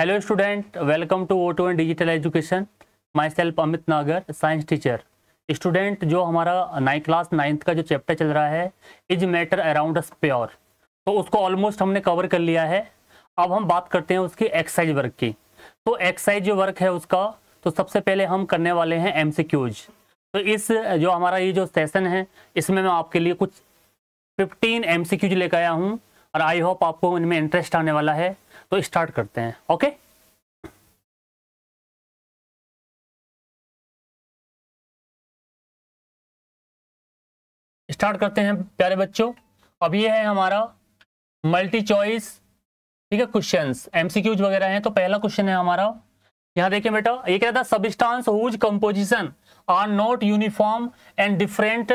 Hello student, welcome to O2 and digital education. Myself Amit Nagar, science teacher. Student, जो हमारा class 9th का जो chapter चल रहा है is matter around us pure, तो उसको ऑलमोस्ट हमने कवर कर लिया है। अब हम बात करते हैं उसकी एक्सरसाइज वर्क की। तो एक्सरसाइज जो वर्क है उसका, तो सबसे पहले हम करने वाले हैं MCQs। तो इस जो हमारा ये जो सेशन है इसमें मैं आपके लिए कुछ 15 MCQs लेकर आया हूँ और आई होप आपको इनमें इंटरेस्ट आने वाला है। तो स्टार्ट करते हैं। ओके, स्टार्ट करते हैं प्यारे बच्चों। अब ये है हमारा मल्टी चॉइस, ठीक है, क्वेश्चंस MCQs वगैरह हैं। तो पहला क्वेश्चन है हमारा, यहाँ देखिए बेटा, ये क्या था, substance whose composition are not uniform and different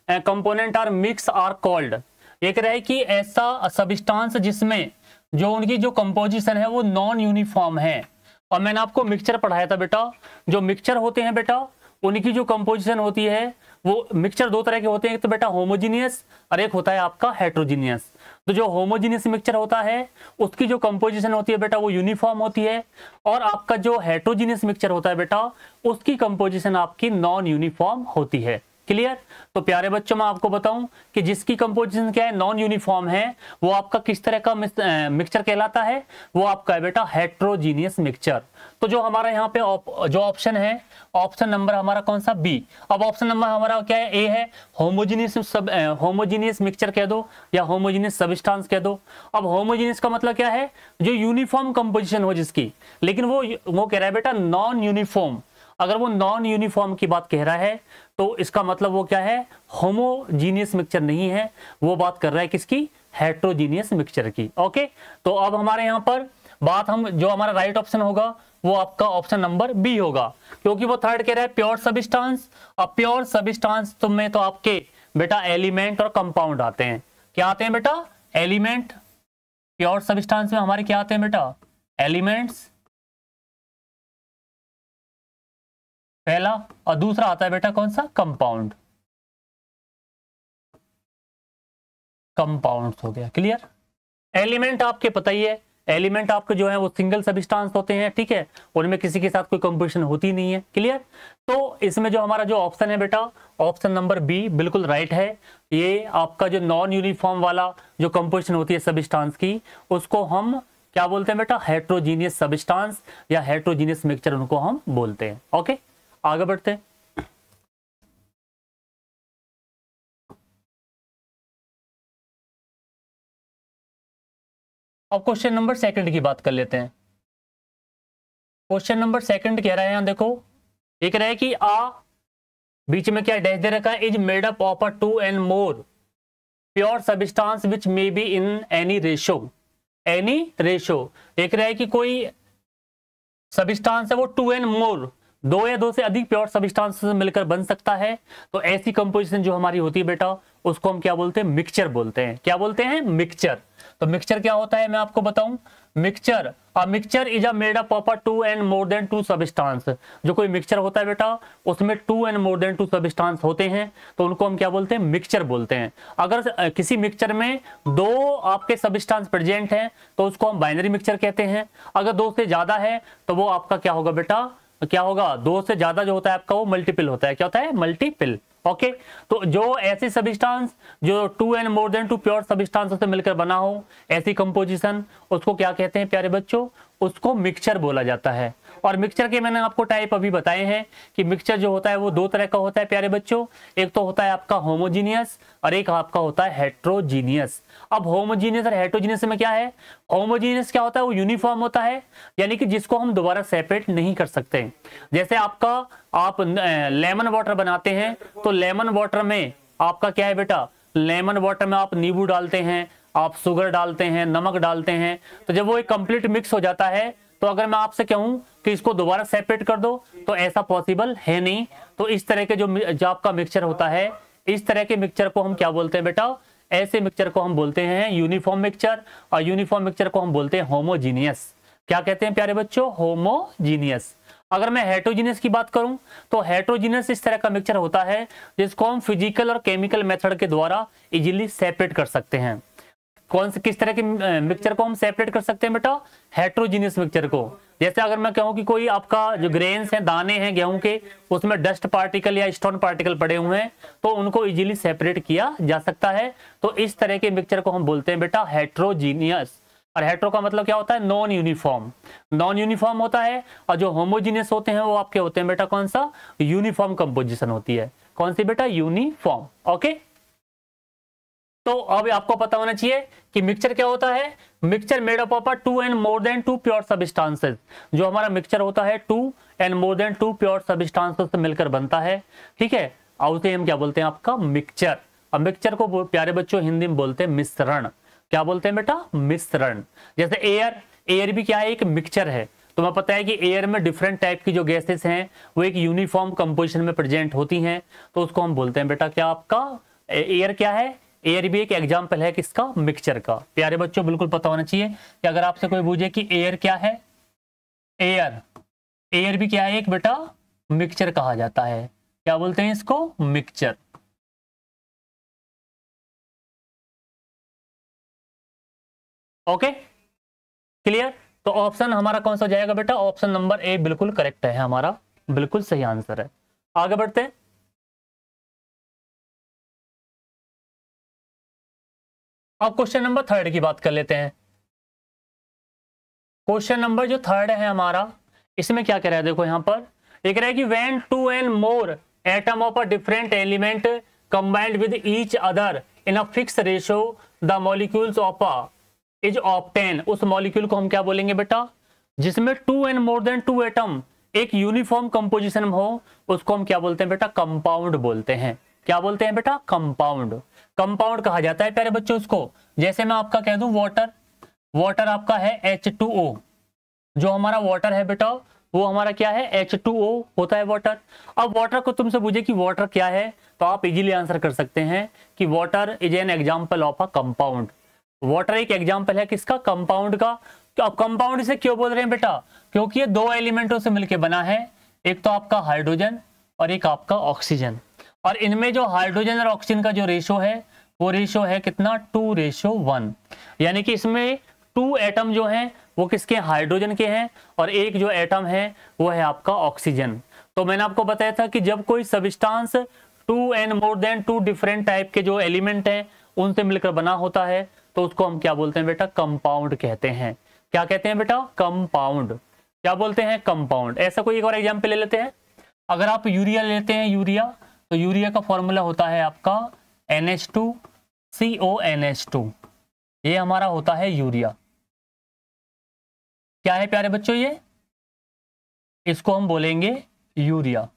component are mix are called. ये कह रहा है कि ऐसा सबस्टांस जिसमें जो उनकी जो कंपोजिशन है वो नॉन यूनिफॉर्म है। और मैंने आपको मिक्सचर पढ़ाया था बेटा, जो मिक्सचर होते हैं बेटा उनकी जो कंपोजिशन होती है वो मिक्सचर दो तरह के होते हैं, एक तो बेटा होमोजीनियस और एक होता है आपका हेट्रोजीनियस। तो जो होमोजीनियस मिक्सचर होता है उसकी जो कंपोजिशन होती है बेटा वो यूनिफॉर्म होती है, और आपका जो हेट्रोजीनियस मिक्सचर होता है बेटा उसकी कंपोजिशन आपकी नॉन यूनिफॉर्म होती है। क्लियर? तो प्यारे बच्चों, मैं आपको बताऊं कि जिसकी कंपोजिशन क्या है, नॉन यूनिफॉर्म है, वो आपका किस तरह का मिक्सचर कहलाता है, वो आपका है बेटा हेट्रोजीनियस मिक्सचर। तो जो हमारा यहाँ पे जो ऑप्शन है, ऑप्शन नंबर हमारा कौन सा, बी। अब ऑप्शन नंबर हमारा क्या है, ए है। होमोजीनियस मिक्सचर कह दो या होमोजीनियस सबस्टांस कह दो। अब होमोजीनियस का मतलब क्या है, जो यूनिफॉर्म कंपोजिशन हो जिसकी, लेकिन वो कह रहा है बेटा नॉन यूनिफॉर्म। अगर वो नॉन यूनिफॉर्म की बात कह रहा है तो इसका मतलब वो क्या है, होमोजीनियस मिक्सचर नहीं है, वो बात कर रहा है किसकी, हेट्रोजीनियस मिक्सचर की। ओके, तो अब हमारे यहाँ पर बात, हम जो हमारा राइट ऑप्शन होगा वो आपका ऑप्शन नंबर बी होगा, क्योंकि वो थर्ड कह रहा है प्योर सबस्टांस। अब प्योर सबस्टांस तो में तो आपके बेटा एलिमेंट और कंपाउंड आते हैं। क्या आते हैं बेटा, एलिमेंट। प्योर सबस्टांस में हमारे क्या आते हैं बेटा, एलिमेंट्स पहला, और दूसरा आता है बेटा कौन सा, कंपाउंड। कंपाउंड्स हो गया। क्लियर? एलिमेंट आपके पता ही है, एलिमेंट आपके जो है वो सिंगल सबस्टांस होते हैं, ठीक है, उनमें किसी के साथ कोई कंपोजिशन होती नहीं है। क्लियर? तो इसमें जो हमारा जो ऑप्शन है बेटा, ऑप्शन नंबर बी बिल्कुल राइट है। ये आपका जो नॉन यूनिफॉर्म वाला जो कंपोजिशन होती है सबस्टांस की, उसको हम क्या बोलते हैं बेटा, हेट्रोजीनियस सबस्टांस या हेट्रोजीनियस मिक्सचर उनको हम बोलते हैं। ओके, आगे बढ़ते हैं। अब क्वेश्चन नंबर सेकंड की बात कर लेते हैं। क्वेश्चन नंबर सेकंड कह रहा है, यहां देखो, ये कह रहा है कि बीच में क्या डैश दे रखा है, is made up of 2 and more pure substance which may be in any ratio. Any ratio, एक रहा है कि कोई सबस्टांस है वो 2 and more, 2 या 2 से अधिक प्योर सबस्टांस से मिलकर बन सकता है। तो ऐसी कंपोजिशन जो हमारी होती है बेटा उसको हम क्या बोलते हैं, मिक्सचर बोलते हैं। क्या बोलते हैं, मिक्सचर। तो मिक्सचर क्या होता है मैं आपको बताऊं, mixture is a made up of 2 and more than 2 substance. जो कोई मिक्सचर होता है बेटा उसमें 2 and more than 2 सबस्टांस होते हैं, तो उनको हम क्या बोलते हैं, मिक्सचर बोलते हैं। अगर किसी मिक्सचर में 2 आपके सबस्टांस प्रेजेंट हैं तो उसको हम बाइनरी मिक्सचर कहते हैं। अगर 2 से ज्यादा है तो वो आपका क्या होगा बेटा, क्या होगा, 2 से ज्यादा जो होता है आपका वो मल्टीपल होता है। क्या होता है, मल्टीपल। ओके, तो जो ऐसे सबस्टांस जो 2 and more than 2 pure substance से मिलकर बना हो, ऐसी कंपोजिशन, उसको क्या कहते हैं प्यारे बच्चों, उसको मिक्सचर बोला जाता है। और मिक्सचर के मैंने आपको टाइप अभी बताए हैं कि मिक्सचर जो होता है वो 2 तरह का होता है प्यारे बच्चों, एक तो होता है आपका होमोजीनियस और एक आपका होता है हेट्रोजीनियस। अब होमोजीनियस और हेट्रोजीनियस में क्या है, होमोजीनियस क्या होता है, वो यूनिफॉर्म होता है, यानी कि जिसको हम दोबारा सेपरेट नहीं कर सकते। जैसे आप लेमन वाटर बनाते हैं, तो लेमन वाटर में आपका क्या है बेटा, लेमन वाटर में आप नींबू डालते हैं, आप शुगर डालते हैं, नमक डालते हैं, तो जब वो एक कंप्लीट मिक्स हो जाता है, तो अगर मैं आपसे कहूं कि इसको दोबारा सेपरेट कर दो तो ऐसा पॉसिबल है नहीं। तो इस तरह के जो आपका मिक्सचर होता है, इस तरह के मिक्सचर को हम क्या बोलते हैं बेटा, ऐसे मिक्सचर को हम बोलते हैं यूनिफॉर्म मिक्सचर, और यूनिफॉर्म मिक्सचर को हम बोलते हैं होमोजीनियस। क्या कहते हैं प्यारे बच्चों, होमोजीनियस। अगर मैं हेट्रोजीनियस की बात करूं तो हेट्रोजीनियस इस तरह का मिक्सचर होता है जिसको हम फिजिकल और केमिकल मेथड के द्वारा इजीली सेपरेट कर सकते हैं। कौन से किस तरह के मिक्सचर को हम सेपरेट कर सकते हैं बेटा? हेट्रोजीनियस मिक्सचर को। जैसे अगर मैं कहूं कि कोई आपका जो ग्रेन्स हैं, दाने हैं गेहूं के, उसमें डस्ट पार्टिकल या स्टोन पार्टिकल पड़े हुए हैं, तो उनको इजीली सेपरेट किया जा सकता है। तो इस तरह के मिक्सचर को हम बोलते हैं बेटा हेट्रोजीनियस। और हेट्रो का मतलब क्या होता है? Non uniform. नॉन यूनिफॉर्म होता है। और जो होमोजीनियस होते हैं वो आपके होते हैं बेटा कौन सा? यूनिफॉर्म कंपोजिशन होती है। कौन सी बेटा? यूनिफॉर्म। ओके, तो अब आपको पता होना चाहिए कि मिक्सचर क्या होता है। Mixture made up of 2 and more than 2 pure substances. जो हमारा मिक्सचर होता है 2 and more than 2 pure substances से मिलकर बनता है, ठीक है। और उसे हम क्या बोलते हैं? आपका मिक्सचर। अब मिक्सचर को प्यारे बच्चों हिंदी में बोलते हैं मिश्रण। क्या बोलते हैं बेटा? मिश्रण। जैसे एयर, एयर भी क्या है? एक मिक्सचर है। तुम्हें पता है कि एयर में डिफरेंट टाइप की जो गैसेस हैं वो एक यूनिफॉर्म कंपोजिशन में प्रेजेंट होती हैं, तो उसको हम बोलते हैं बेटा क्या? आपका एयर क्या है? एयर भी एक एग्जाम्पल है किसका? मिक्सचर का। प्यारे बच्चों बिल्कुल पता होना चाहिए कि अगर आपसे कोई पूछे कि एयर क्या है, एयर, एयर भी क्या है? एक बेटा मिक्सचर कहा जाता है। क्या बोलते हैं इसको? मिक्सचर। Okay, clear? तो ऑप्शन हमारा कौन सा हो जाएगा बेटा? ऑप्शन नंबर ए बिल्कुल करेक्ट है हमारा, बिल्कुल सही आंसर है। आगे बढ़ते हैं। अब क्वेश्चन नंबर 3 की बात कर लेते हैं। क्वेश्चन नंबर जो 3 है हमारा, इसमें क्या कह रहा है? देखो यहां पर ये कह रहा है कि when 2 and more atom of a different element combined with each other in a fix ratio the molecules of a is obtain. उस मॉलिक्यूल को हम क्या बोलेंगे बेटा? जिसमें 2 and more than 2 एटम एक यूनिफॉर्म कंपोजिशन में हो, उसको हम क्या बोलते हैं बेटा? कंपाउंड बोलते हैं। क्या बोलते हैं बेटा? कंपाउंड। कंपाउंड कहा जाता है प्यारे बच्चों उसको। जैसे मैं आपका कह दूं वाटर, वाटर आपका है H2O। जो हमारा वाटर है बेटा वो हमारा क्या है? H2O होता है वाटर। अब वाटर को तुमसे पूछे कि वाटर क्या है, तो आप इजीली आंसर कर सकते हैं कि water is an example of a compound. Water एक एग्जांपल है किसका? कंपाउंड का। तो अब कंपाउंड इसे क्यों बोल रहे हैं बेटा? क्योंकि ये 2 एलिमेंटों से मिलकर बना है। एक तो आपका हाइड्रोजन और एक आपका ऑक्सीजन। और इनमें जो हाइड्रोजन और ऑक्सीजन का जो रेशो है वो रेशो है कितना? 2:1। यानी कि इसमें 2 एटम जो हैं वो किसके? हाइड्रोजन के हैं, और एक जो एटम है वो है आपका ऑक्सीजन। तो मैंने आपको बताया था कि जब कोई substance 2 and more than 2 different type के जो एलिमेंट हैं उनसे मिलकर बना होता है, तो उसको हम क्या बोलते हैं बेटा? कंपाउंड कहते हैं। क्या कहते हैं बेटा? कंपाउंड। क्या बोलते हैं? कंपाउंड। ऐसा कोई एक और एग्जाम्पल ले लेते हैं। अगर आप यूरिया लेते हैं, यूरिया, तो यूरिया का फॉर्मूला होता है आपका NH2CONH2। ये हमारा होता है यूरिया। क्या है प्यारे बच्चों? ये, इसको हम बोलेंगे यूरिया।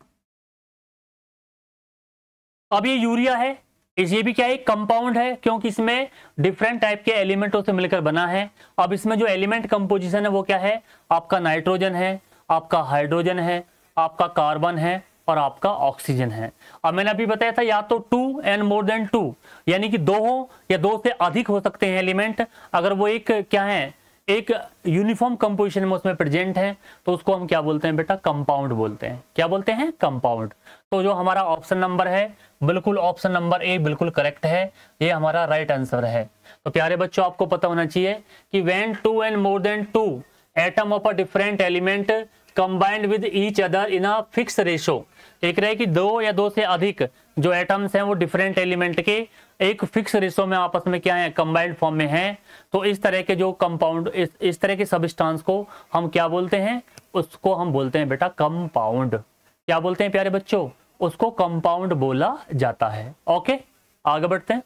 अब ये यूरिया है, ये भी क्या है? कंपाउंड है, क्योंकि इसमें डिफरेंट टाइप के एलिमेंटों से मिलकर बना है। अब इसमें जो एलिमेंट कंपोजिशन है वो क्या है? आपका नाइट्रोजन है, आपका हाइड्रोजन है, आपका कार्बन है और आपका ऑक्सीजन है। अब मैंने अभी बताया था या तो 2 and more than 2, यानी कि 2 हो या 2 से अधिक हो सकते हैं एलिमेंट। अगर वो एक क्या है? एक यूनिफॉर्म कंपोजिशन में उसमें प्रेजेंट है, तो उसको हम क्या बोलते हैं बेटा? कंपाउंड बोलते हैं। क्या बोलते हैं? कंपाउंड। तो जो हमारा ऑप्शन नंबर है बिल्कुल ऑप्शन नंबर ए बिल्कुल करेक्ट है, ये हमारा राइट आंसर है। तो प्यारे बच्चों आपको पता होना चाहिए कि when 2 and more than 2 atom of a different element combined with each other in a fix ratio. एक रहे कि 2 या 2 से अधिक जो एटम्स हैं वो डिफरेंट एलिमेंट के एक फिक्स रेशो में आपस में क्या है? कंबाइंड फॉर्म में हैं। तो इस तरह के जो कंपाउंड, इस तरह के सब्सटेंस को हम क्या बोलते हैं? उसको हम बोलते हैं बेटा कंपाउंड। क्या बोलते हैं प्यारे बच्चों? उसको कंपाउंड बोला जाता है। ओके, आगे बढ़ते हैं।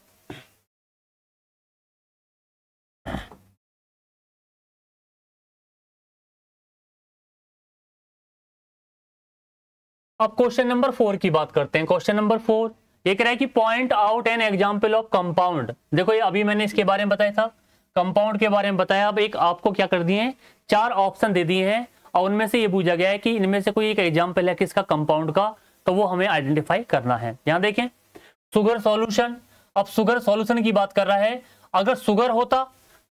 अब क्वेश्चन नंबर 4 की बात करते हैं। क्वेश्चन नंबर 4 ये कह रहा है कि point out an example of compound. देखो ये अभी मैंने इसके बारे में बताया था, कंपाउंड के बारे में बताया। अब एक आपको क्या कर दिए हैं? 4 ऑप्शन दे दिए हैं और उनमें से ये पूछा गया है कि इनमें से कोई एक एग्जांपल है किसका? कंपाउंड का। तो वो हमें आइडेंटिफाई करना है। यहां देखें, सुगर सॉल्यूशन। अब सुगर सॉल्यूशन की बात कर रहा है। अगर सुगर होता,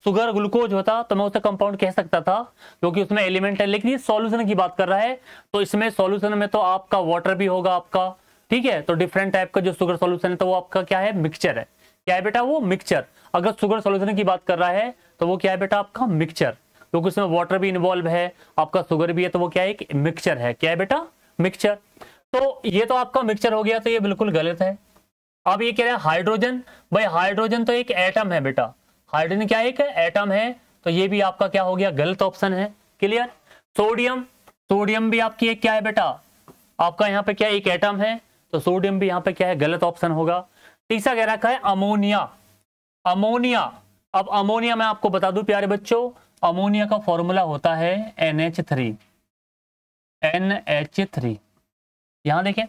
सुगर ग्लूकोज होता, तो मैं उसे कंपाउंड कह सकता था क्योंकि उसमें एलिमेंट है। लेकिन ये सॉल्यूशन की बात कर रहा है, तो इसमें सॉल्यूशन में तो आपका वाटर भी होगा आपका, ठीक है। तो डिफरेंट टाइप का जो सुगर सॉल्यूशन है तो वो आपका क्या है? मिक्सचर है। क्या है बेटा, वो मिक्सचर। अगर शुगर सॉल्यूशन की बात कर रहा है तो वो क्या है बेटा, आपका मिक्सचर, क्योंकि उसमें वाटर भी इन्वॉल्व है, आपका शुगर भी है, तो वो क्या है, एक मिक्सचर है। क्या है बेटा, मिक्सचर। तो ये तो आपका मिक्सचर हो गया, तो ये बिल्कुल गलत है। अब ये कह रहा है हाइड्रोजन, भाई हाइड्रोजन तो एक एटम है बेटा, हाइड्रोजन क्या है, एक एटम है, तो ये भी आपका क्या हो गया, गलत ऑप्शन है। क्लियर। सोडियम, सोडियम भी आपकी एक क्या है बेटा, आपका यहाँ पे क्या एक एटम है, तो सोडियम भी यहाँ पे क्या है, गलत ऑप्शन होगा। तीसरा कह रखा है अमोनिया, अमोनिया। अब अमोनिया मैं आपको बता दूं प्यारे बच्चों, अमोनिया का फॉर्मूला होता है NH3, NH3। यहां देखें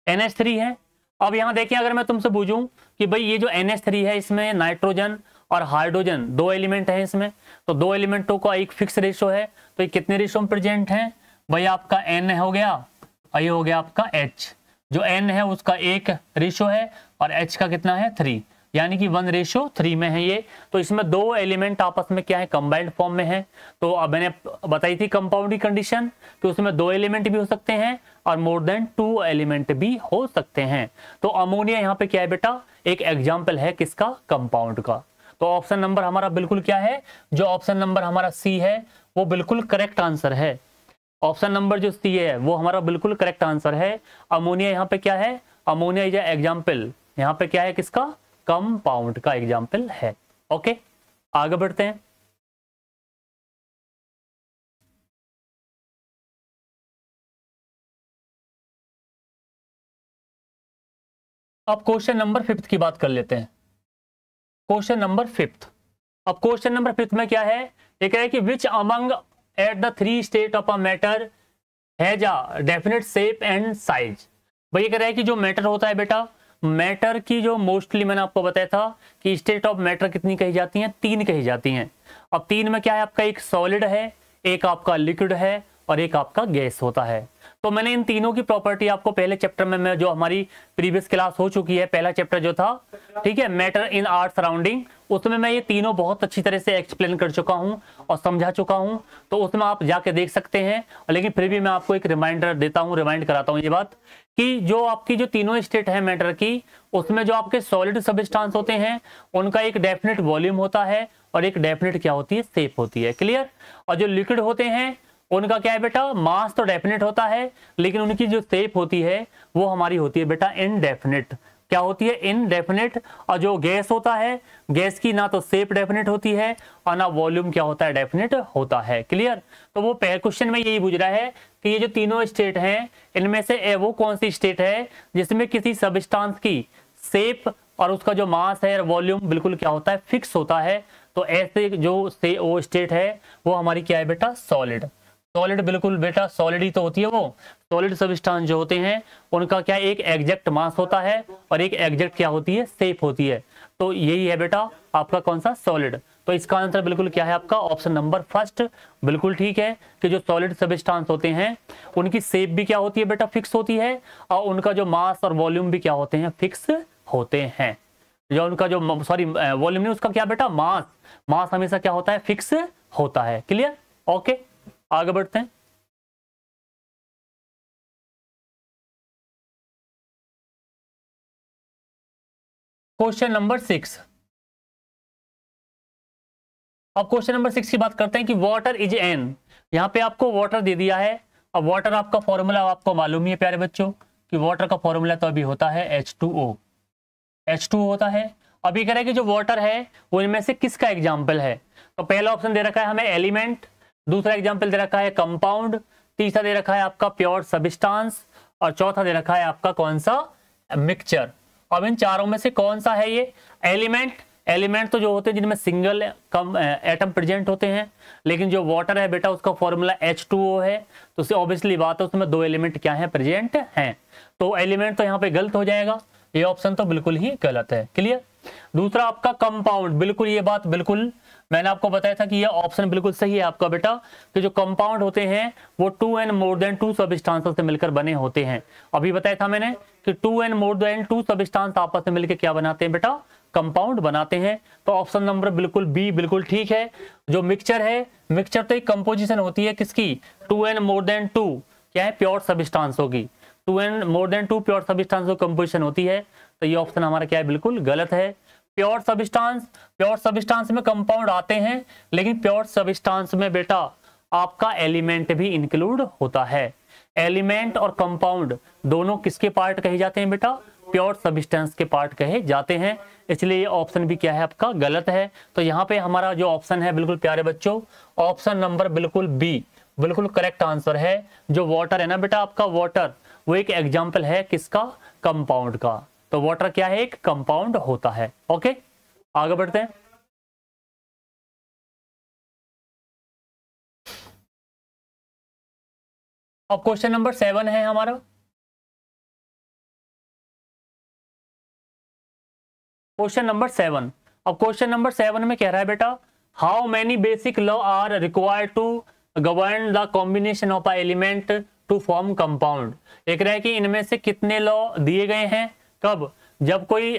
NH3 है। अब यहां देखें, अगर मैं तुमसे पूछूं कि भाई ये जो NH3 है, इसमें नाइट्रोजन और हाइड्रोजन दो एलिमेंट हैं इसमें, तो दो एलिमेंटों का एक फिक्स रेशो है, तो ये कितने रेशो में प्रेजेंट है भाई, आपका N हो गया और ये हो गया आपका H। जो N है उसका एक रेशो है और H का कितना है, 3, यानी कि 1:3 में है ये। तो इसमें दो एलिमेंट आपस में क्या है, कंबाइंड फॉर्म में है। तो अब मैंने बताई थी कंपाउंड की कंडीशन कि उसमें दो एलिमेंट भी हो सकते हैं और मोर देन 2 एलिमेंट भी हो सकते हैं। तो अमोनिया यहाँ पे क्या है बेटा, एक एग्जाम्पल है किसका, कंपाउंड का। तो ऑप्शन नंबर हमारा बिल्कुल क्या है, जो ऑप्शन नंबर हमारा सी है वो बिल्कुल करेक्ट आंसर है। ऑप्शन नंबर जो सी है वो हमारा बिल्कुल करेक्ट आंसर है। अमोनिया यहाँ पे क्या है, अमोनिया इज एग्जाम्पल, यहाँ पे क्या है, किसका, कंपाउंड का एग्जाम्पल है। ओके, आगे बढ़ते हैं। अब क्वेश्चन नंबर 5 की बात कर लेते हैं। क्वेश्चन नंबर 5, अब क्वेश्चन नंबर 5 में क्या है, ये कह रहा है कि which among at the 3 state of a matter has a definite shape and size. भाई ये कह रहा है कि जो मैटर होता है बेटा, मैटर की जो मोस्टली मैंने आपको बताया था कि स्टेट ऑफ मैटर कितनी कही जाती हैं, 3 कही जाती हैं। अब 3 में क्या है, आपका एक सॉलिड है, एक आपका लिक्विड है और एक आपका गैस होता है। तो मैंने इन तीनों की प्रॉपर्टी आपको पहले चैप्टर में जो हमारी प्रीवियस क्लास हो चुकी है, पहला चैप्टर जो था, ठीक है, मैटर इन आर सराउंडिंग, उसमें मैं ये तीनों बहुत अच्छी तरह से एक्सप्लेन कर चुका हूं और समझा चुका हूं। तो उसमें आप जाके देख सकते हैं, लेकिन फिर भी मैं आपको एक रिमाइंडर देता हूं, रिमाइंड कराता हूं ये बात कि जो आपकी जो तीनों स्टेट है मैटर की, उसमें जो आपके सॉलिड सब्सटेंस होते हैं उनका एक डेफिनेट वॉल्यूम होता है और एक डेफिनेट क्या होती है, शेप होती है। क्लियर। और जो लिक्विड होते हैं उनका क्या है बेटा, मास तो डेफिनेट होता है, लेकिन उनकी जो शेप होती है वो हमारी होती है बेटा इनडेफिनेट। क्या होती है, इनडेफिनेट। और जो गैस होता है, गैस की ना तो शेप डेफिनेट होती है और ना वॉल्यूम क्या होता है, डेफिनेट होता है। क्लियर। तो वो पहले क्वेश्चन में यही पूछ रहा है कि ये जो तीनों स्टेट हैं इनमें से वो कौन सी स्टेट है जिसमें किसी सब्सटेंस की शेप और उसका जो मास है, वॉल्यूम बिल्कुल क्या होता है, फिक्स होता है। तो ऐसे जो वो स्टेट है वो हमारी क्या है बेटा, सॉलिड। सॉलिड बिल्कुल बेटा सॉलिड ही तो होती है वो। सॉलिड सब्सटेंस जो होते हैं उनका क्या एक एग्जैक्ट मास होता है और एक एग्जैक्ट क्या होती है, शेप होती है। तो यही है बेटा आपका कौन सा, सॉलिड। तो इसका आंसर बिल्कुल क्या है, आपका ऑप्शन नंबर फर्स्ट बिल्कुल ठीक है कि जो सॉलिड सब्सटेंस होते हैं उनकी शेप भी क्या होती है बेटा, फिक्स होती है और उनका जो मास और वॉल्यूम भी क्या होते हैं, फिक्स होते हैं। जो उनका जो वॉल्यूम नहीं, उसका क्या बेटा, मास, मास हमेशा क्या होता है, फिक्स होता है। क्लियर। ओके, आगे बढ़ते हैं। क्वेश्चन नंबर 6, अब क्वेश्चन नंबर 6 की बात करते हैं कि वाटर इज एन। यहां पे आपको वाटर दे दिया है। अब वाटर आपका फॉर्मूला आपको मालूम ही है प्यारे बच्चों कि वाटर का फॉर्मूला तो अभी होता है H2O, H2O होता है। अभी कह रहे हैं कि जो वाटर है वो इनमें से किसका एग्जाम्पल है। तो पहला ऑप्शन दे रखा है हमें एलिमेंट, दूसरा एग्जाम्पल दे रखा है कंपाउंड, तीसरा दे रखा है आपका प्योर सब्सटेंस और चौथा दे रखा है आपका कौन सा, मिक्सचर। अब इन चारों में से कौन सा है ये एलिमेंट। एलिमेंट तो जो होते हैं जिनमें सिंगल एटम प्रेजेंट होते हैं, लेकिन जो वाटर है बेटा उसका फॉर्मूला H2O है, तो उससे ऑब्वियसली बात है उसमें दो एलिमेंट क्या है, प्रेजेंट हैं। तो एलिमेंट तो यहाँ पे गलत हो जाएगा, ये ऑप्शन तो बिल्कुल ही गलत है। क्लियर। दूसरा आपका कंपाउंड, बिल्कुल ये बात बिल्कुल मैंने आपको बताया था कि ये ऑप्शन बिल्कुल सही है आपका बेटा कि जो कंपाउंड होते हैं वो 2 एंड मोर देन 2 सब्सटेंसेस से मिलकर बने होते हैं। अभी बताया था मैंने कि 2 एंड मोर देन 2 सब्सटेंस आपस में मिलकर क्या बनाते हैं बेटा, कंपाउंड बनाते हैं। तो ऑप्शन नंबर बिल्कुल बी बिल्कुल ठीक है। जो मिक्सचर है, मिक्सचर तो एक कंपोजिशन होती है किसकी, 2 एंड मोर देन 2 क्या है, प्योर सब्सटेंस होगी। Two and more than two pure substance को कंपोजिशन होती है, तो ये ऑप्शन हमारा क्या है, बिल्कुल गलत है। प्योर सब्सटेंस में कंपाउंड आते हैं, लेकिन प्योर सब्सटेंस में बेटा आपका एलिमेंट भी इंक्लूड होता है। एलिमेंट और कंपाउंड दोनों किसके पार्ट कहे जाते हैं बेटा, प्योर सब्सटेंस के पार्ट कहे जाते हैं, इसलिए ये ऑप्शन भी क्या है आपका, गलत है। तो यहाँ पे हमारा जो ऑप्शन है बिल्कुल प्यारे बच्चों, ऑप्शन नंबर बिल्कुल बी बिल्कुल करेक्ट आंसर है। जो वाटर है ना बेटा आपका, वाटर वो एक एग्जाम्पल है किसका, कंपाउंड का। तो वाटर क्या है, एक कंपाउंड होता है। ओके, आगे बढ़ते हैं। अब क्वेश्चन नंबर 7 है हमारा। क्वेश्चन नंबर 7, अब क्वेश्चन नंबर 7 में कह रहा है बेटा, how many basic law are required to govern the combination of a element to form compound. एक रहा है कि इनमें से कितने लॉ दिए गए हैं, कब, जब कोई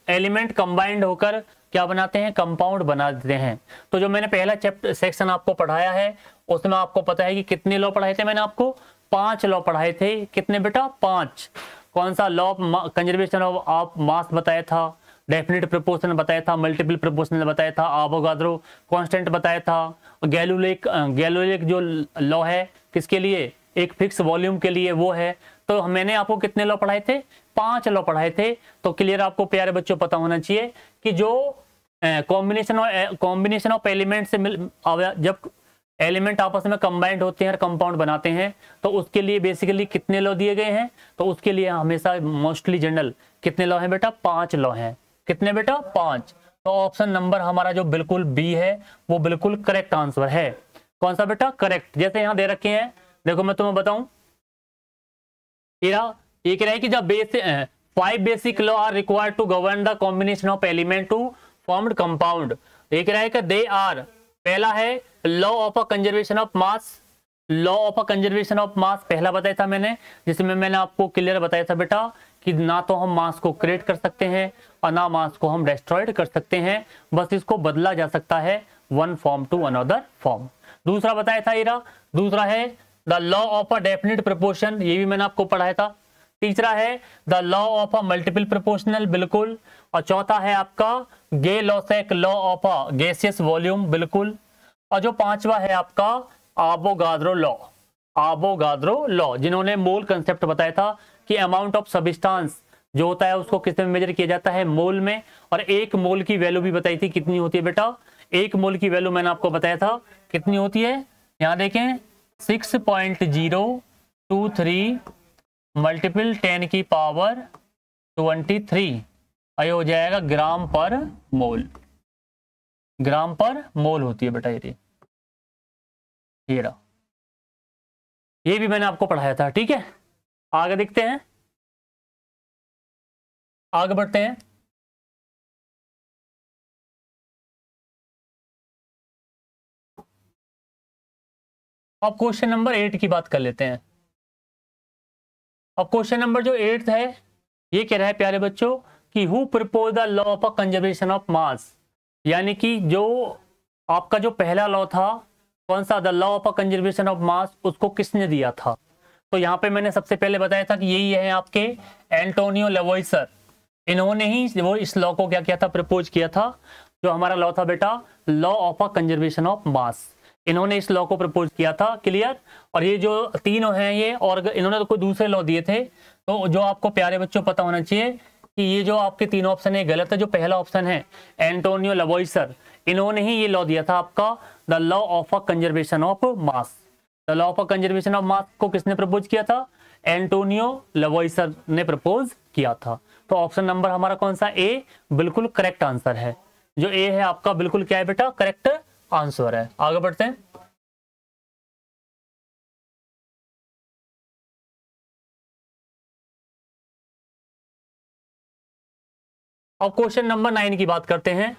एलिमेंट कंबाइंड होकर क्या बनाते हैं, कंपाउंड बना देते हैं। तो जो मैंने पहला चैप्टर सेक्शन आपको पढ़ाया है उसमें आपको पता है कि कितने लॉ पढ़ाए थे, मैंने आपको 5 लॉ पढ़ाए थे। कितने बेटा, 5। कौन सा, लॉ ऑफ कंजर्वेशन ऑफ मास बताया था, डेफिनेट प्रोपोर्शनल बताया था, मल्टीपल प्रोपोर्शनल बताया था, आवोगाद्रो कांस्टेंट बताया था, गैलोलिक जो लॉ है किसके लिए, एक फिक्स वॉल्यूम के लिए वो है। तो मैंने आपको कितने लॉ पढ़ाए थे, 5 लॉ पढ़ाए थे। तो क्लियर आपको प्यारे बच्चों पता होना चाहिए कि जो कॉम्बिनेशन ऑफ एलिमेंट से जब एलिमेंट आपस में कंबाइंड होते हैं और कंपाउंड बनाते हैं, तो उसके लिए बेसिकली कितने लॉ दिए गए हैं, तो उसके लिए हमेशा मोस्टली जनरल कितने लॉ हैं बेटा, 5 लॉ हैं। कितने बेटा, 5। तो ऑप्शन नंबर हमारा जो बिल्कुल बी है वो बिल्कुल करेक्ट आंसर है। कौन सा बेटा, करेक्ट। जैसे यहां दे रखे हैं, देखो मैं तुम्हें बताऊं, ये कह रहा है कि जब 5 basic law are required to govern the combination of element to formed compound. ये कह रहा है कि दे आर, पहला है law of a conservation of mass. Law of a conservation of mass पहला बताया था मैंने, जिसमें मैंने आपको क्लियर बताया था बेटा कि ना तो हम मास को क्रिएट कर सकते हैं और ना मास को हम डिस्ट्रॉयड कर सकते हैं, बस इसको बदला जा सकता है one form to another form. दूसरा बताया था इरा, दूसरा है the law of a definite proportion, ये भी मैंने आपको पढ़ाया था। तीसरा है the law of a multiple proportional, बिल्कुल। और चौथा है आपका Gay Lussac law of a gaseous volume, बिल्कुल। और जो 5वां है आपका आवोगाद्रो लॉ, आवोगाद्रो लॉ, जिन्होंने मोल कंसेप्ट बताया था कि अमाउंट ऑफ सब्सटेंस जो होता है उसको किस में मेजर किया जाता है, मोल में। और 1 मोल की वैल्यू भी बताई थी कितनी होती है बेटा, 1 मोल की वैल्यू मैंने आपको बताया था कितनी होती है, यहां देखें 6.023 मल्टीपल 10 की पावर 23, ये हो जाएगा ग्राम पर मोल। ग्राम पर मोल होती है बेटा ये रहा, ये भी मैंने आपको पढ़ाया था। ठीक है, आगे देखते हैं, आगे बढ़ते हैं। अब क्वेश्चन नंबर 8 की बात कर लेते हैं। अब क्वेश्चन नंबर जो 8 है ये कह रहा है प्यारे बच्चों कि who propose the law of conservation of मास, यानी कि जो आपका जो पहला लॉ था कौन सा, the law of conservation of मास, उसको किसने दिया था। तो यहाँ पे मैंने सबसे पहले बताया था कि यही है आपके एंटोनियो लेवोइसर, इन्होंने ही वो इस लॉ को क्या किया था, प्रपोज किया था। जो हमारा लॉ था बेटा लॉ ऑफ कंजर्वेशन ऑफ मास, इन्होंने इस लॉ को प्रपोज किया था। क्लियर। और ये जो तीनों हैं ये, और इन्होंने तो कोई दूसरे लॉ दिए थे। तो जो आपको प्यारे बच्चों पता होना चाहिए कि ये जो आपके तीनों ऑप्शन है गलत है। जो पहला ऑप्शन है एंटोनियो लेवोइसर, इन्होंने ही ये लॉ दिया था आपका the law of conservation of mass. The law of conservation of मास को किसने प्रपोज किया था, एंटोनियो लेवोइसर ने प्रपोज किया था। तो ऑप्शन नंबर हमारा कौन सा, ए, बिल्कुल करेक्ट आंसर है। जो ए है आपका बिल्कुल क्या है बेटा, करेक्ट आंसर है। आगे बढ़ते हैं। अब क्वेश्चन नंबर 9 की बात करते हैं।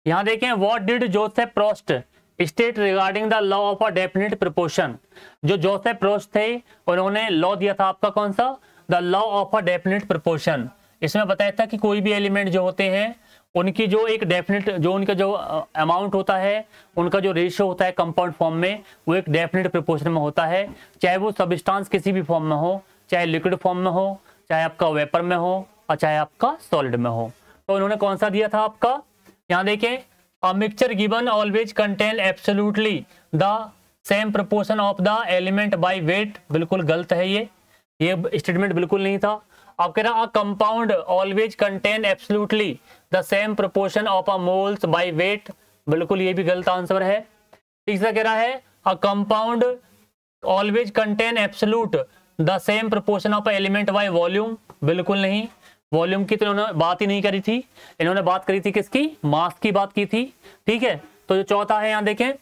यहां देखें, what did Joseph Proust state regarding the law of a definite proportion. जो जोसेफ प्रोस्ट थे उन्होंने लॉ दिया था आपका कौन सा, the law of a definite proportion. इसमें बताया था कि कोई भी एलिमेंट जो होते हैं उनकी जो एक डेफिनेट, जो उनका जो अमाउंट होता है, उनका जो रेशियो होता है कंपाउंड फॉर्म में, वो एक डेफिनेट प्रोपोर्शन में होता है, चाहे वो सब्सटेंस किसी भी फॉर्म में हो, चाहे लिक्विड फॉर्म में हो, चाहे आपका वेपर में हो और चाहे आपका सॉलिड में हो। तो उन्होंने कौन सा दिया था आपका, यहाँ देखें, a mixture given always contain absolutely the same proportion of the element by weight, बिल्कुल गलत है ये स्टेटमेंट बिल्कुल नहीं था। अब कह रहा a compound always contain absolutely the same proportion of a moles bye weight, बिल्कुल ये भी गलत आंसर है। तीसरा कह रहा है a compound always contain absolute the same proportion of element by volume, बिल्कुल नहीं, वॉल्यूम की तो इन्होंने बात ही नहीं करी थी, इन्होंने बात करी थी किसकी, मास की बात की थी। ठीक है, तो जो चौथा है यहाँ देखें,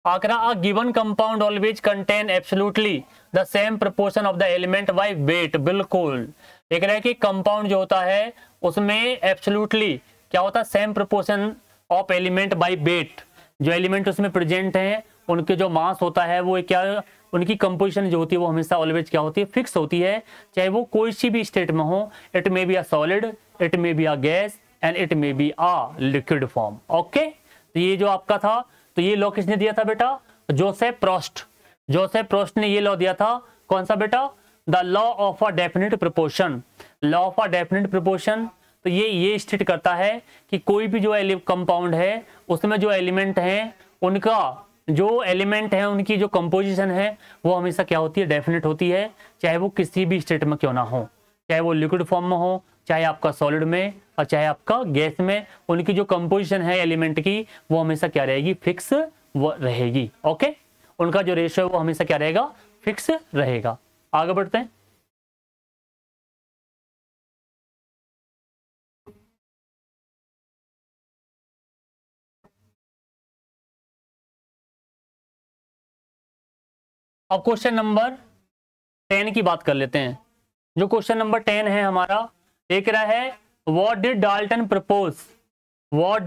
आखिरा a given compound always contain absolutely the same proportion of the element by weight, बिल्कुल। एक रहा है कि कंपाउंड जो होता है उसमें एब्सोल्युटली क्या होता है, same proportion of element by wait, जो एलिमेंट उसमें प्रेजेंट हैं उनके जो मास होता है वो क्या, उनकी कंपोजिशन जो होती है वो हमेशा ऑलवेज क्या होती है, फिक्स होती है, चाहे वो कोई सी भी स्टेट में हो। It may be a solid, it may be a gas and it may be a liquid form. Okay, तो ये जो आपका था, तो ये लॉ किसने दिया था बेटा, जोसेफ प्रोस्ट। जोसेफ प्रोस्ट ने ये लॉ दिया था, कौन सा बेटा, the law of a definite proportion. Law of a definite proportion, तो ये स्टेट करता है कि कोई भी जो कंपाउंड है उसमें जो एलिमेंट हैं उनका जो एलिमेंट है उनकी जो कंपोजिशन है वो हमेशा क्या होती है, डेफिनेट होती है, चाहे वो किसी भी स्टेट में क्यों ना हो, चाहे वो लिक्विड फॉर्म में हो, चाहे आपका सॉलिड में और चाहे आपका गैस में, उनकी जो कंपोजिशन है एलिमेंट की वो हमेशा क्या रहेगी, फिक्स वो रहेगी। ओके, उनका जो रेशियो है वो हमेशा क्या रहेगा, फिक्स रहेगा। आगे बढ़ते हैं। अब क्वेश्चन नंबर 10 की बात कर लेते हैं। जो क्वेश्चन नंबर 10 है हमारा, एक रहा है what did Dalton propose, what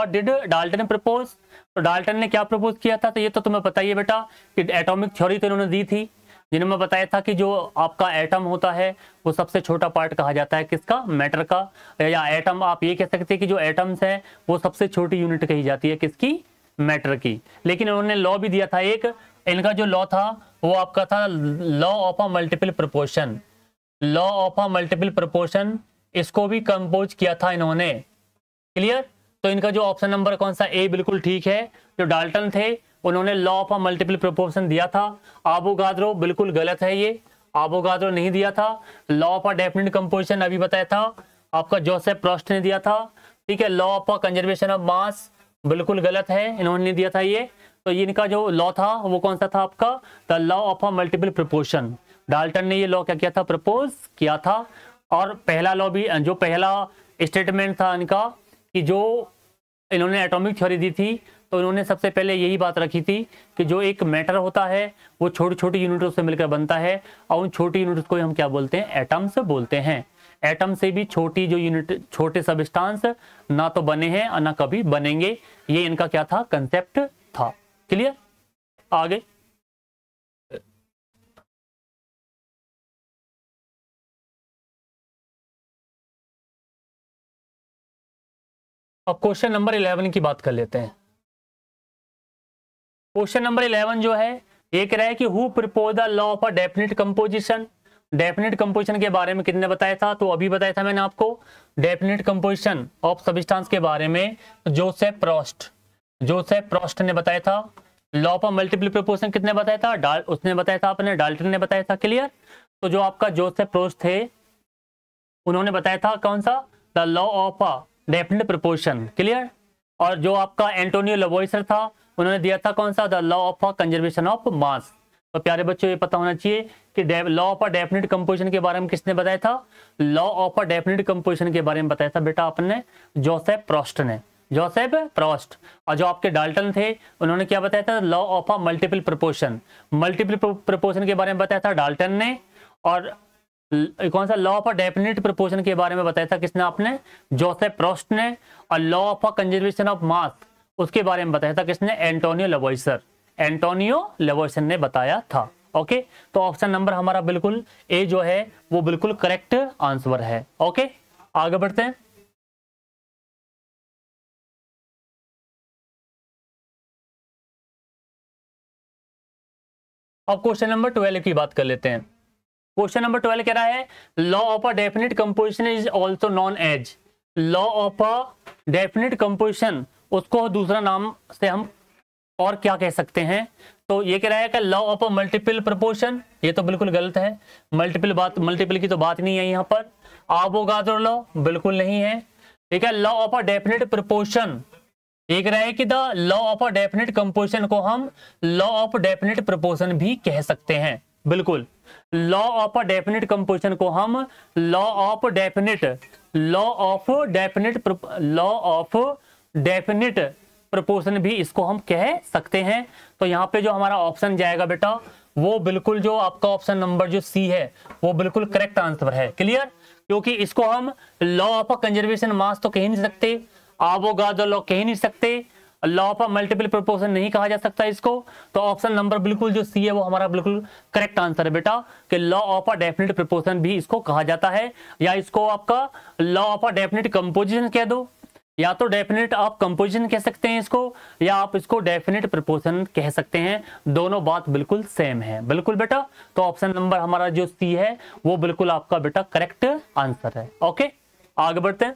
did Dalton propose, तो डाल्टन ने क्या प्रपोज किया था, तो ये तो तुम्हें पता ही है बेटा कि एटॉमिक थ्योरी तो इन्होंने दी थी, जिन्होंने मैं बताया था कि जो आपका एटम होता है वो सबसे छोटा पार्ट कहा जाता है किसका, मैटर का, या एटम आप ये कह सकते हैं कि जो एटम्स है वो सबसे छोटी यूनिट कही जाती है किसकी, मैटर की। लेकिन उन्होंने लॉ भी दिया था एक, इनका जो लॉ था वो आपका था law of a multiple proportion. Law of a multiple proportion, इसको भी कंपोज किया था इन्होंने। क्लियर, तो इनका जो ऑप्शन नंबर कौन सा, ए, बिल्कुल ठीक है। जो डाल्टन थे उन्होंने law of a multiple proportion दिया था। आवोगाद्रो बिल्कुल गलत है, ये आवोगाद्रो नहीं दिया था। Law of a definite composition अभी बताया था आपका जोसेफ प्रोस्ट ने दिया था। ठीक है, law of a conservation of मास बिल्कुल गलत है, इन्होंने नहीं दिया था ये। तो ये इनका जो लॉ था वो कौन सा था आपका, the law of a multiple proportion. Dalton ने ये लॉ क्या किया था, प्रपोज किया था। और पहला लॉ भी, जो पहला स्टेटमेंट था इनका कि जो इन्होंने एटॉमिक थ्योरी दी थी, तो इन्होंने सबसे पहले यही बात रखी थी कि जो एक मैटर होता है वो छोटी छोटी यूनिटों से मिलकर बनता है, और उन छोटी यूनिट्स को हम क्या बोलते हैं, एटम्स बोलते हैं। एटम से भी छोटी जो यूनिट, छोटे सबस्टांस ना तो बने हैं और ना कभी बनेंगे, ये इनका क्या था, कंसेप्ट था। क्लियर, आगे। अब क्वेश्चन नंबर 11 की बात कर लेते हैं। क्वेश्चन नंबर 11 जो है ये कह रहा है कि who propose the law of a definite composition. Definite composition के बारे में कितने बताया था, तो अभी बताया था मैंने आपको डेफिनेट कंपोजिशन ऑफ सब्सटेंस के बारे में जोसेफ प्रोस्ट। जोसेफ प्रोस्ट ने बताया था। लॉ ऑफ मल्टीपल प्रोपोर्शन कितने बताया था, उसने बताया था, आपने डाल्टन ने बताया था। क्लियर, तो जो आपका जोसेफ प्रोस्ट थे उन्होंने बताया था कौन सा, the law of a definite proportion. Clear, और जो आपका एंटोनियो लवोइसर था उन्होंने दिया था कौन सा, the law of a conservation of मास। तो प्यारे बच्चों ये पता होना चाहिए कि law of a definite composition के बारे में किसने बताया था, law of a definite composition के बारे में बताया था बेटा आपने जोसेफ प्रोस्ट ने, जोसेफ प्रोस्ट। और जो आपके डाल्टन थे उन्होंने क्या बताया था, law of a multiple proportion. Multiple proportion के बारे में बताया था डाल्टन ने। और कौन सा, law of a definite proportion के बारे में बताया था किसने, आपने, जोसेफ प्रोस्ट ने। और law of a conservation of मास उसके बारे में बताया था किसने, एंटोनियो लवोइसर। एंटोनियो लवोइसर ने बताया था। ओके, तो ऑप्शन नंबर हमारा बिल्कुल ए जो है वो बिल्कुल करेक्ट आंसर है। ओके, आगे बढ़ते हैं। अब क्वेश्चन नंबर 12 की बात कर लेते हैं। क्वेश्चन नंबर 12 कह रहा है law of a definite composition is also known as, law of a definite composition, उसको दूसरा नाम से हम और क्या कह सकते हैं? तो ये कह रहा है कि law of a multiple proportion, ये तो बिल्कुल गलत है, मल्टीपल की तो बात नहीं है यहाँ पर। एवोगाड्रो लॉ बिल्कुल नहीं है, ठीक है। Law of a definite proportion, ये कह रहा है कि the law of a definite composition को हम लॉ ऑफ डेफिनेट प्रोपोर्शन भी कह सकते हैं, बिल्कुल। Law of a definite composition को हम लॉ ऑफ डेफिनेट प्रोपोर्शन भी इसको हम कह सकते हैं। तो यहाँ पे जो हमारा ऑप्शन जाएगा बेटा, वो बिल्कुल जो आपका ऑप्शन नंबर जो सी है वो बिल्कुल करेक्ट आंसर है। क्लियर? क्योंकि इसको हम लॉ ऑफ कंजर्वेशन मास तो कह ही नहीं सकते, एवोगाड्रो लॉ कह ही नहीं सकते, लॉ ऑफ मल्टीपल प्रोपोर्शन नहीं कहा जा सकता इसको। तो ऑप्शन नंबर बिल्कुल जो सी है वो हमारा बिल्कुल करेक्ट आंसर है बेटा, कि लॉ ऑफ डेफिनेट प्रोपोर्शन भी इसको कहा जाता है, या इसको आपका लॉ ऑफ डेफिनेट कंपोजिशन कह दो, या तो डेफिनेट आप कंपोजिशन कह सकते हैं इसको, या आप इसको डेफिनेट प्रोपोर्शन कह सकते हैं। दोनों बात बिल्कुल सेम है, बिल्कुल बेटा। तो ऑप्शन नंबर हमारा जो सी है वो बिल्कुल आपका बेटा करेक्ट आंसर है। ओके, आगे बढ़ते हैं।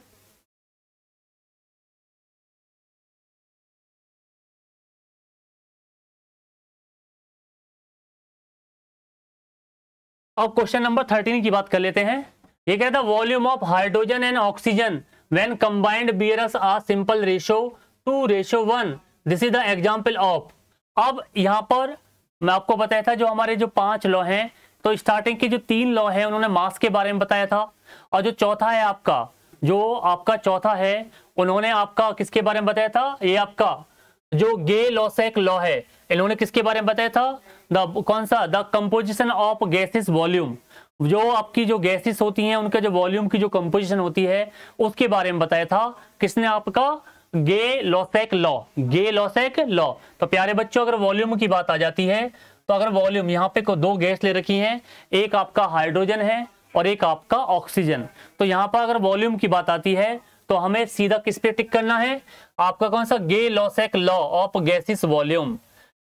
अब क्वेश्चन नंबर 13 की बात कर लेते हैं। ये कहता है volume of hydrogen and oxygen when combined bears a simple ratio 2:1, this is the example of. अब यहां पर मैं आपको बताया था जो हमारे जो 5 लॉ हैं, तो स्टार्टिंग की जो 3 लॉ हैं उन्होंने मास के बारे में बताया था, और जो चौथा है आपका, जो आपका चौथा है उन्होंने आपका किसके बारे में बताया था? ये आपका जो गे लॉसेक लॉ है, इन्होंने किसके बारे में बताया था? कौन सा? The composition of gases volume, जो आपकी जो गैसेस होती हैं उनके जो वॉल्यूम की जो कंपोजिशन होती है उसके बारे में बताया था। किसने? आपका गे लॉसेक लॉ, गे लॉसेक लॉ। तो प्यारे बच्चों, अगर वॉल्यूम की बात आ जाती है, तो अगर वॉल्यूम यहाँ पे को 2 गैस ले रखी हैं, एक आपका हाइड्रोजन है और एक आपका ऑक्सीजन, तो यहाँ पर अगर वॉल्यूम की बात आती है तो हमें सीधा किस पे टिक करना है? आपका कौन सा? गे Lussac law of gases volume,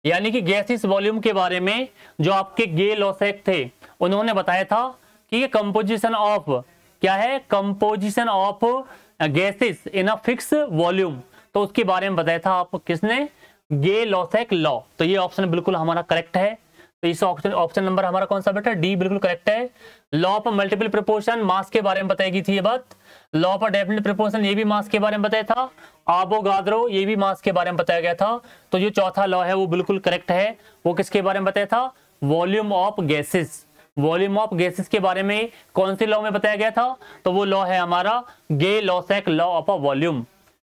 यानी कि गैसेस वॉल्यूम के बारे में जो आपके गे लॉसेक थे उन्होंने बताया था कि कंपोजिशन ऑफ क्या है? Composition of gases in a fix volume, तो उसके बारे में बताया था आप किसने? गे लॉसेक लॉ। तो ये ऑप्शन बिल्कुल हमारा करेक्ट है। तो इस ऑप्शन नंबर हमारा कौन सा बेटा? डी बिल्कुल करेक्ट है। लॉ ऑफ मल्टीपल प्रोपोर्शन मास के बारे में बताई थी ये बात। लॉ ऑफ डेफिनेट प्रोपोर्शन ये भी मास के बारे में बताया था। एवोगाड्रो ये भी मास के बारे में बताया गया था। तो जो चौथा लॉ है वो बिल्कुल करेक्ट है। वो किसके बारे में बताया था? Volume of gases. Volume of gases के बारे में कौन से लॉ में बताया गया था? तो वो लॉ है हमारा Gay Lussac law of a volume.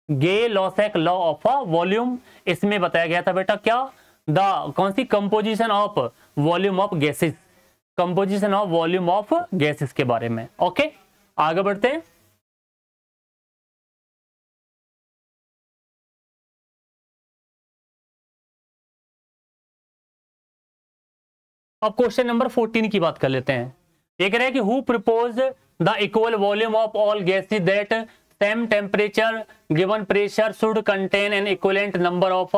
Gay Lussac law of a volume, इसमें बताया गया था बेटा क्या? द कौन सी? Composition of volume of gases, composition of volume of gases के बारे में। ओके, आगे बढ़ते हैं। अब क्वेश्चन नंबर 14 की बात कर लेते हैं। ये कह रहा है कि who propose the equal volume of all gases that same temperature given pressure should contain N equivalent number of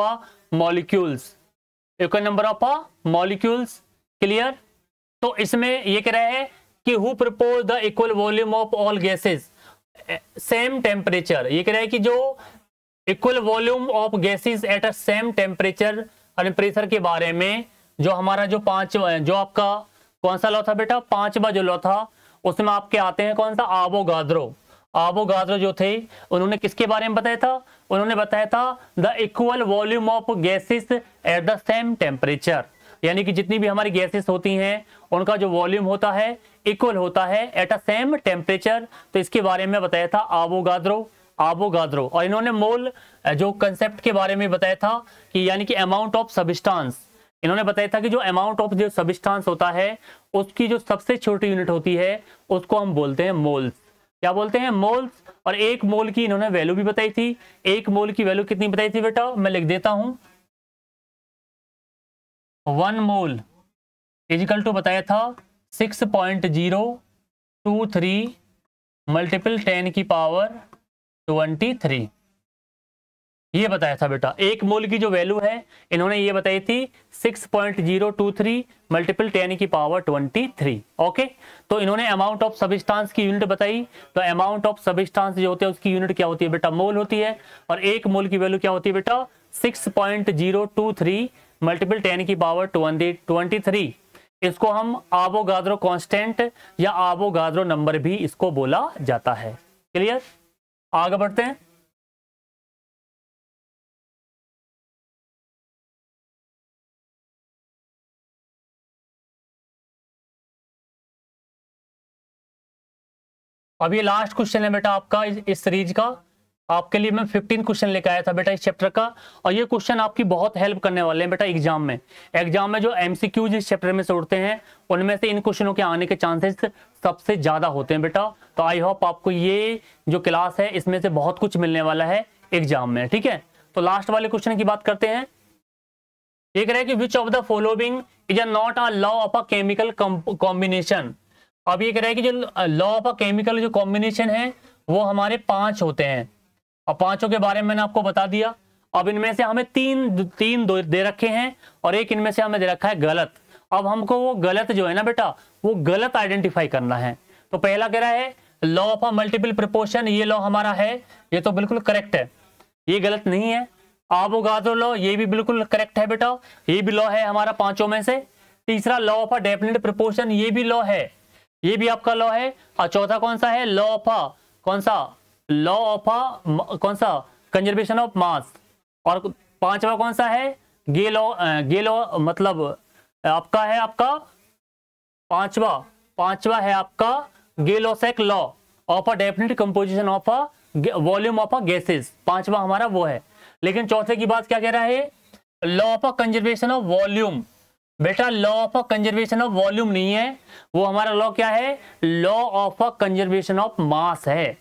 molecules, equal number of molecules. Clear? तो इसमें ये कह रहा है कि who propose the equal volume of all gases same temperature, ये कह रहा है कि जो equal volume of gases at a same temperature और प्रेशर के बारे में जो हमारा जो जो आपका कौन सा लॉ था बेटा? 5वां जो लॉ था उसमें आपके आते हैं कौन सा? एवोगाड्रो। एवोगाड्रो जो थे उन्होंने किसके बारे में बताया था? उन्होंने बताया था the equal volume of gases at the same temperature, यानी कि जितनी भी हमारी गैसेस होती हैं उनका जो वॉल्यूम होता है इक्वल होता है एट अ सेम टेम्परेचर। तो इसके बारे में बताया था एवोगाड्रो। और इन्होंने मोल जो कंसेप्ट के बारे में बताया था कि यानी कि अमाउंट ऑफ सब्सटेंस, इन्होंने बताया था कि जो अमाउंट ऑफ जो सब्सटेंस होता है उसकी जो सबसे छोटी यूनिट होती है उसको हम बोलते हैं मोल्स। क्या बोलते हैं? मोल्स। और 1 मोल की इन्होंने वैल्यू भी बताई थी। 1 मोल की वैल्यू कितनी बताई थी बेटा? मैं लिख देता हूं, 1 मोल इजिकल टू बताया था 6.023 मल्टीपल 10 की पावर 23। ये बताया था बेटा, एक मोल की जो वैल्यू है इन्होंने ये बताई थी 6.023 मल्टीपल 10⁻23। ओके, तो इन्होंने अमाउंट ऑफ सबस्टांस की यूनिट बताई। तो अमाउंट ऑफ सबस्टांस जो होते हैं उसकी यूनिट क्या होती है बेटा, मोल होती है। और एक मोल की वैल्यू क्या होती है बेटा, 6.023 मल्टीपल 10⁻23। इसको हम आवोगाद्रो कांस्टेंट या आवोगाद्रो नंबर भी इसको बोला जाता है। क्लियर, आगे बढ़ते हैं। अब ये लास्ट क्वेश्चन है बेटा आपका इस सीरीज का। आपके लिए मैं 15 क्वेश्चन लेकर आया था बेटा इस चैप्टर का, और ये क्वेश्चन आपकी बहुत हेल्प करने वाले हैं बेटा एग्जाम में। एग्जाम में जो एमसीक्यूज इस चैप्टर में से उड़ते हैं उनमें से इन क्वेश्चनों के आने के चांसेस सबसे ज्यादा होते हैं बेटा। तो आई होप आपको ये जो क्लास है इसमें से बहुत कुछ मिलने वाला है एग्जाम में। ठीक है, तो लास्ट वाले क्वेश्चन की बात करते हैं। ये कह रहा है कि which of the following is not a law of a chemical combination. अब ये कह रहा है कि जो लॉ ऑफ अ केमिकल जो कॉम्बिनेशन है वो हमारे 5 होते हैं, और पांचों के बारे में मैंने आपको बता दिया। अब इनमें से हमें तीन दे रखे हैं और एक इनमें से हमें दे रखा है गलत। अब हमको वो गलत जो है ना बेटा, वो गलत आइडेंटिफाई करना है। तो पहला कह रहा है law of a multiple proportion, ये लॉ हमारा है, ये तो बिल्कुल करेक्ट है, ये गलत नहीं है। आवोगाद्रो लॉ, ये भी बिल्कुल करेक्ट है बेटा, ये भी लॉ है हमारा पांचों में से। तीसरा law of a definite proportion, ये भी लॉ है, ये भी आपका लॉ है। और चौथा कौन सा है, लॉ ऑफ अ कौन सा, लॉ ऑफ अ कौन सा, कंजर्वेशन ऑफ मास। और पांचवा कौन सा है, गे लॉ मतलब आपका है आपका पांचवा है आपका Gay Lussac law of a definite composition of a volume of a gases, पांचवा हमारा वो है। लेकिन चौथे की बात क्या कह रहा है, law of a conservation of volume. बेटा law of a conservation of volume नहीं है, वो हमारा लॉ क्या है, law of a conservation of mass है।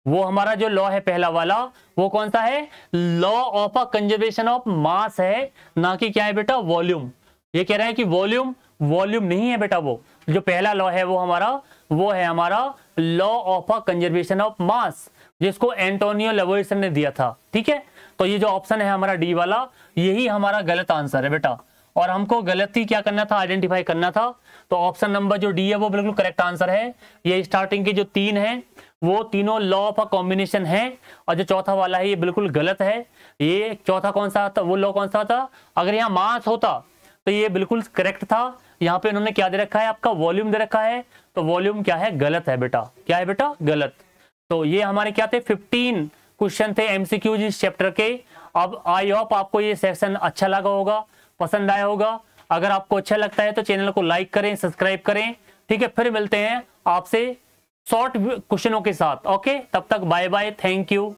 वो हमारा जो लॉ है पहला वाला, वो कौन सा है, law of a conservation of mass है, ना कि क्या है बेटा, वॉल्यूम। ये कह रहे हैं कि वॉल्यूम नहीं है बेटा, वो जो पहला लॉ है वो है हमारा law of a conservation of मास, जिसको एंटोनियो लेवोइसन ने दिया था। ठीक है, तो ये जो ऑप्शन है हमारा डी वाला, यही हमारा गलत आंसर है बेटा। और हमको गलती क्या करना था, आइडेंटिफाई करना था। तो ऑप्शन नंबर जो डी है वो बिल्कुल करेक्ट आंसर है। ये स्टार्टिंग के जो 3 हैं वो तीनों लॉ ऑफ अ कॉम्बिनेशन है, और जो चौथा वाला है ये बिल्कुल गलत है। ये चौथा कौन सा था, वो लॉ कौन सा था, अगर यहाँ मास होता तो ये बिल्कुल करेक्ट था। यहाँ पे इन्होंने क्या दे रखा है, आपका वॉल्यूम दे रखा है, तो वॉल्यूम क्या है, गलत है बेटा। क्या है बेटा, गलत। तो ये हमारे क्या थे, 15 क्वेश्चन थे एमसीक्यूज इस चैप्टर के। अब आई होप आपको ये सेक्शन अच्छा लगा होगा, पसंद आया होगा। अगर आपको अच्छा लगता है तो चैनल को लाइक करें, सब्सक्राइब करें। ठीक है, फिर मिलते हैं आपसे शॉर्ट क्वेश्चनों के साथ। ओके, तब तक बाय बाय, थैंक यू।